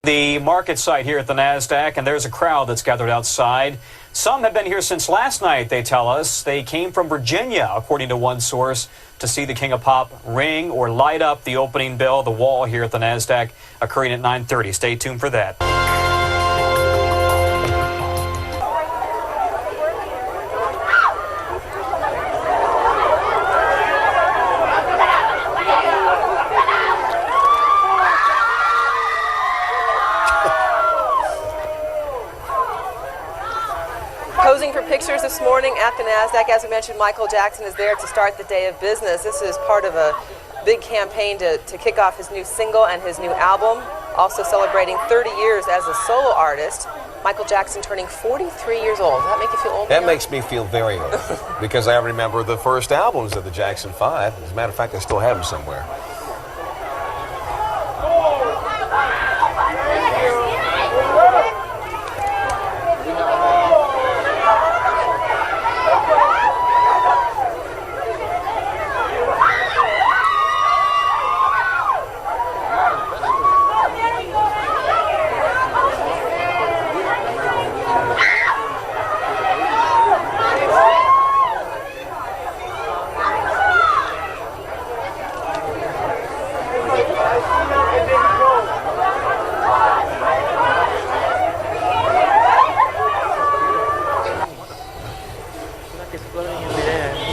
The market site here at the Nasdaq, and there's a crowd that's gathered outside. Some have been here since last night, they tell us. They came from Virginia, according to one source, to see the King of Pop ring or light up the opening bell, the wall here at the Nasdaq, occurring at 9:30. Stay tuned for that. Posing for pictures this morning at the Nasdaq. As we mentioned, Michael Jackson is there to start the day of business. This is part of a big campaign to kick off his new single and his new album. Also celebrating 30 years as a solo artist. Michael Jackson turning 43 years old. Does that make you feel old? That makes me feel very old because I remember the first albums of the Jackson 5. As a matter of fact, I still have them somewhere.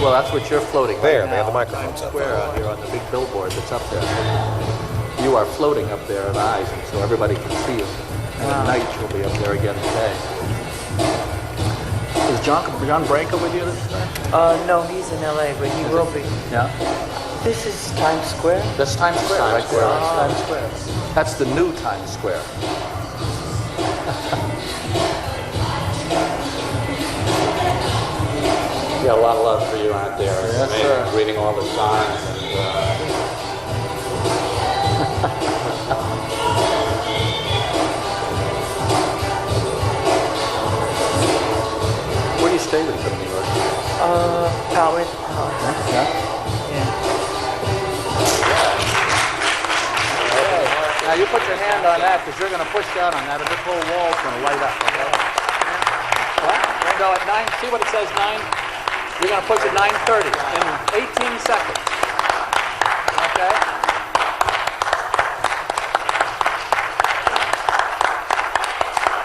Well, that's what you're floating there. Right they have now. the microphones up Square out here on the big billboard that's up there. You are floating up there at eyes, and so everybody can see you. And at night you'll be up there again today. Is John Branco with you this time? No, he's in LA, but he will be. Yeah. This is Times Square? That's Times Square, right there. Times Square. That's the new Times Square. Yeah, a lot of love for you out there. Yes, sir. Reading all the signs and Where do you stay when you come to New York? Power. Yeah. Yeah. Now you put your hand on that because you're going to push down on that and this whole wall's going to light up, okay? So at 9, see what it says, 9? You're going to push at 9:30 in 18 seconds. Okay?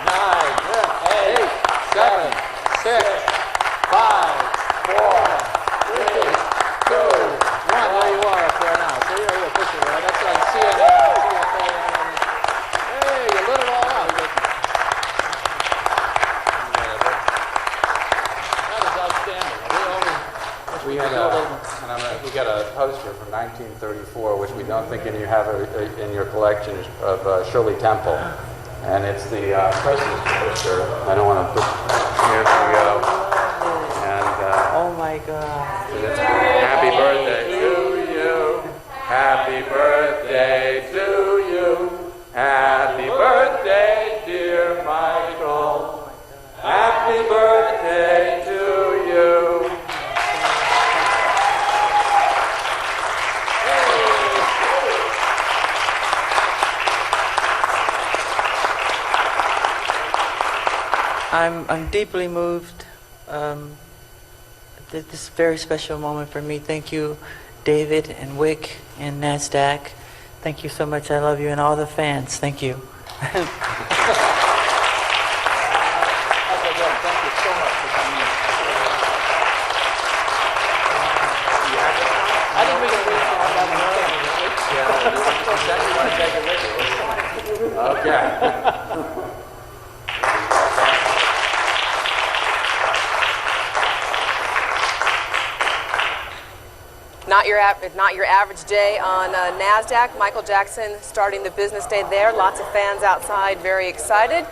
Nine, 8, 7, 6, 5, 4, 3, 2, 1. There you are up there now. So you're pushing it. That's like CNN, CFA. Hey, you lit it all out. That is outstanding. we got a poster from 1934, which we don't think you have in your collection of Shirley Temple, and it's the Christmas poster. I don't want to put. Here we go. And Oh my God. happy birthday to you. Happy birthday to you. Happy birthday, dear Michael. Happy birthday to you. I'm deeply moved. This is a very special moment for me. Thank you, David and Wick and Nasdaq. Thank you so much. I love you and all the fans. Thank you. Thank you so much for coming in. I think we can wait for all that. Yeah. Okay. Not your average day on Nasdaq. Michael Jackson starting the business day there. Lots of fans outside, very excited.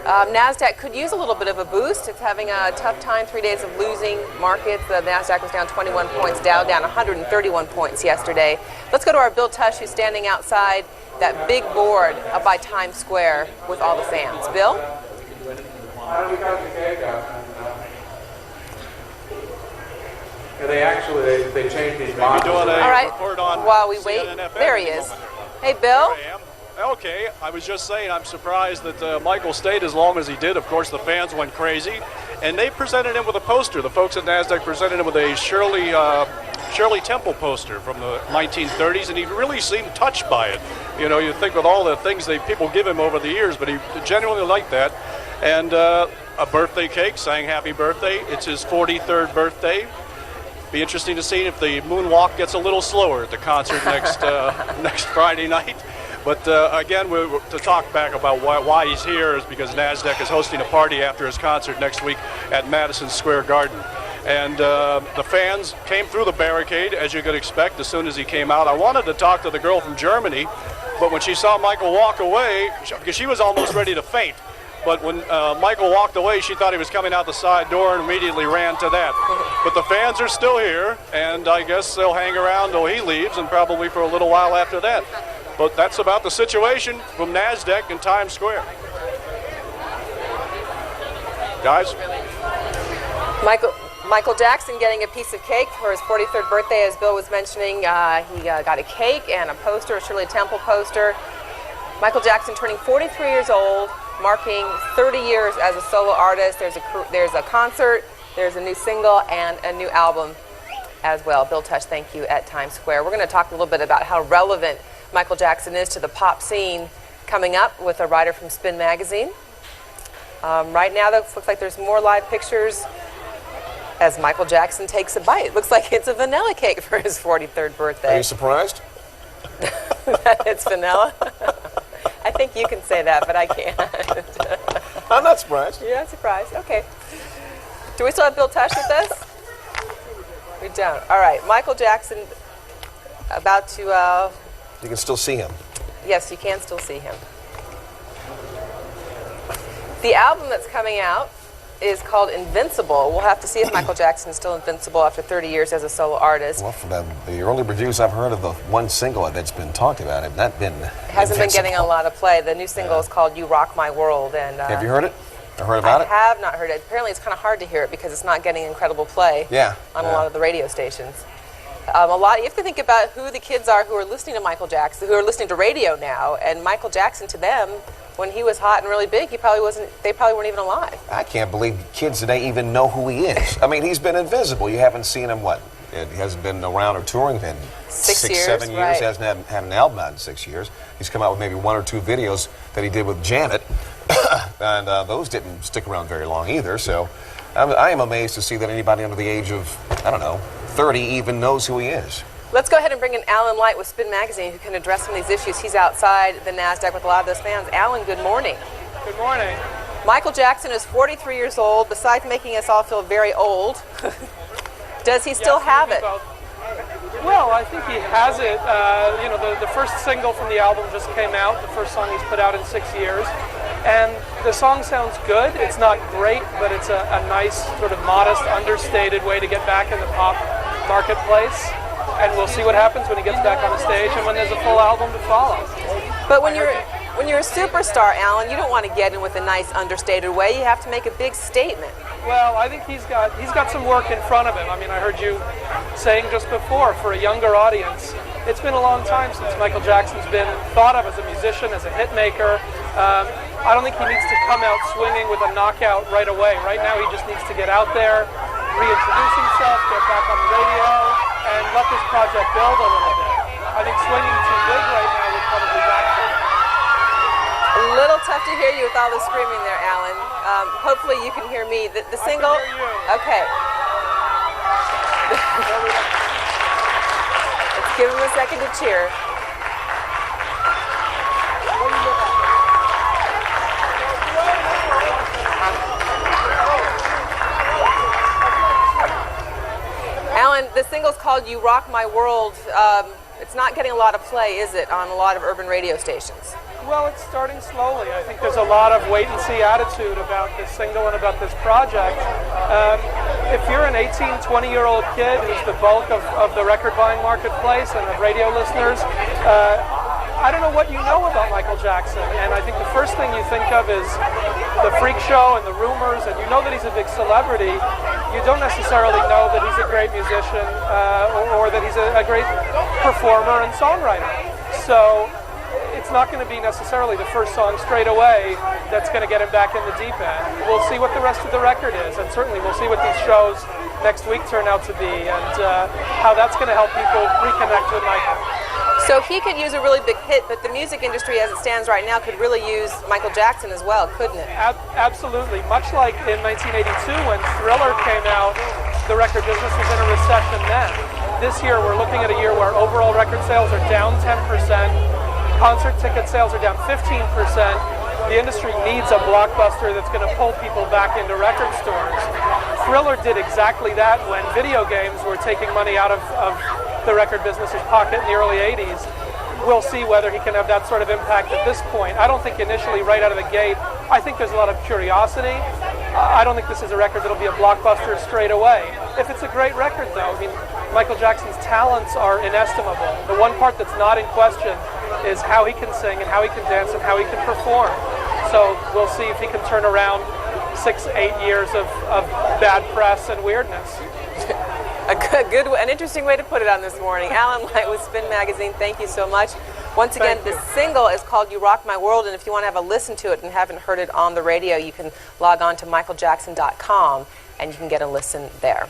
Nasdaq could use a little bit of a boost. It's having a tough time. 3 days of losing markets. The Nasdaq was down 21 points. Dow down 131 points yesterday. Let's go to our Bill Tush, who's standing outside that big board up by Times Square with all the fans. Bill? They changed these bonds. All right, while we wait, there he is. Hey, Bill, Okay, I was just saying I'm surprised that Michael stayed as long as he did. Of course, the fans went crazy, and they presented him with a poster. The folks at Nasdaq presented him with a Shirley Temple poster from the 1930s, and he really seemed touched by it. You know, you think with all the things that people give him over the years, but he genuinely liked that. And a birthday cake, saying happy birthday. It's his 43rd birthday. Be interesting to see if the moonwalk gets a little slower at the concert next Friday night. But again, to talk back about why he's here is because Nasdaq is hosting a party after his concert next week at Madison Square Garden. And the fans came through the barricade, as you could expect, as soon as he came out. I wanted to talk to the girl from Germany, but when she saw Michael walk away, because she was almost ready to faint, but when Michael walked away, she thought he was coming out the side door and immediately ran to that. But the fans are still here, and I guess they'll hang around till he leaves, and probably for a little while after that. But that's about the situation from Nasdaq in Times Square. Guys? Michael Jackson getting a piece of cake for his 43rd birthday, as Bill was mentioning. He got a cake and a poster, a Shirley Temple poster. Michael Jackson turning 43 years old, marking 30 years as a solo artist. There's a concert, there's a new single, and a new album as well. Bill Tush, thank you, at Times Square. We're going to talk a little bit about how relevant Michael Jackson is to the pop scene coming up with a writer from Spin Magazine. Right now, it looks like there's more live pictures as Michael Jackson takes a bite. It looks like it's a vanilla cake for his 43rd birthday. Are you surprised? It's vanilla? I think you can say that, but I can't. I'm not surprised. You're not surprised? Okay. Do we still have Bill Tush with us? We don't. All right. Michael Jackson about to... You can still see him. Yes, you can still see him. The album that's coming out is called Invincible. We'll have to see if Michael Jackson is still invincible after 30 years as a solo artist. Well, from the early reviews I've heard of the one single that's been talked about, have not been Hasn't been getting a lot of play. The new single is called You Rock My World. And have you heard it? Or heard about it? I have not heard it. Apparently it's kind of hard to hear it because it's not getting incredible play on a lot of the radio stations. You have to think about who the kids are who are listening to Michael Jackson, who are listening to radio now, and Michael Jackson to them, when he was hot and really big, they probably weren't even alive. I can't believe kids today even know who he is. I mean, he's been invisible. You haven't seen him, he hasn't been around or touring in 6 years, 7 years. Right. He hasn't had an album out in 6 years. He's come out with maybe 1 or 2 videos that he did with Janet, and those didn't stick around very long either. So I am amazed to see that anybody under the age of, 30 even knows who he is. Let's go ahead and bring in Alan Light with Spin Magazine, who can address some of these issues. He's outside the Nasdaq with a lot of those fans. Alan, good morning. Good morning. Michael Jackson is 43 years old. Besides making us all feel very old, does he still have it? Well, I think he has it. The first single from the album just came out, the first song he's put out in 6 years. And the song sounds good. It's not great, but it's a nice, sort of modest, understated way to get back in the pop marketplace. And we'll see what happens when he gets back on the stage and when there's a full album to follow. But when you're a superstar, Alan, you don't want to get in with a nice, understated way. You have to make a big statement. Well, I think he's got some work in front of him. I mean, I heard you saying just before, for a younger audience, it's been a long time since Michael Jackson's been thought of as a musician, as a hit maker. I don't think he needs to come out swinging with a knockout right away. Right now, he just needs to get out there, reintroduce himself, get back on the radio, and let this project build a little bit. I think swinging too big right now would probably backfire. A little tough to hear you with all the screaming there, Alan. Hopefully you can hear me. The single? I can hear you. Okay. Let's give him a second to cheer. Alan, the single's called You Rock My World. It's not getting a lot of play, is it, on a lot of urban radio stations? Well, it's starting slowly. I think there's a lot of wait-and-see attitude about this single and about this project. If you're an 18, 20-year-old kid who's the bulk of the record-buying marketplace and of radio listeners, I don't know what you know about Michael Jackson. And I think the first thing you think of is the freak show and the rumors, and you know that he's a big celebrity. You don't necessarily know that he's a great musician or that he's a great performer and songwriter. So it's not going to be necessarily the first song straight away that's going to get him back in the deep end. We'll see what the rest of the record is, and certainly we'll see what these shows next week turn out to be, and how that's going to help people reconnect with Michael. So he could use a really big hit, but the music industry as it stands right now could really use Michael Jackson as well, couldn't it? Absolutely. Much like in 1982 when Thriller came out, the record business was in a recession then. This year we're looking at a year where overall record sales are down 10%, concert ticket sales are down 15%. The industry needs a blockbuster that's going to pull people back into record stores. Thriller did exactly that when video games were taking money out of the record business's pocket in the early 80s. We'll see whether he can have that sort of impact at this point. I don't think initially, right out of the gate, I think there's a lot of curiosity. I don't think this is a record that'll be a blockbuster straight away. If it's a great record, though, I mean, Michael Jackson's talents are inestimable. The one part that's not in question is how he can sing and how he can dance and how he can perform. So we'll see if he can turn around 6-8 years of bad press and weirdness. An interesting way to put it on this morning. Alan White with Spin Magazine, thank you so much. Once again, the single is called You Rock My World, and if you want to have a listen to it and haven't heard it on the radio, you can log on to michaeljackson.com and you can get a listen there.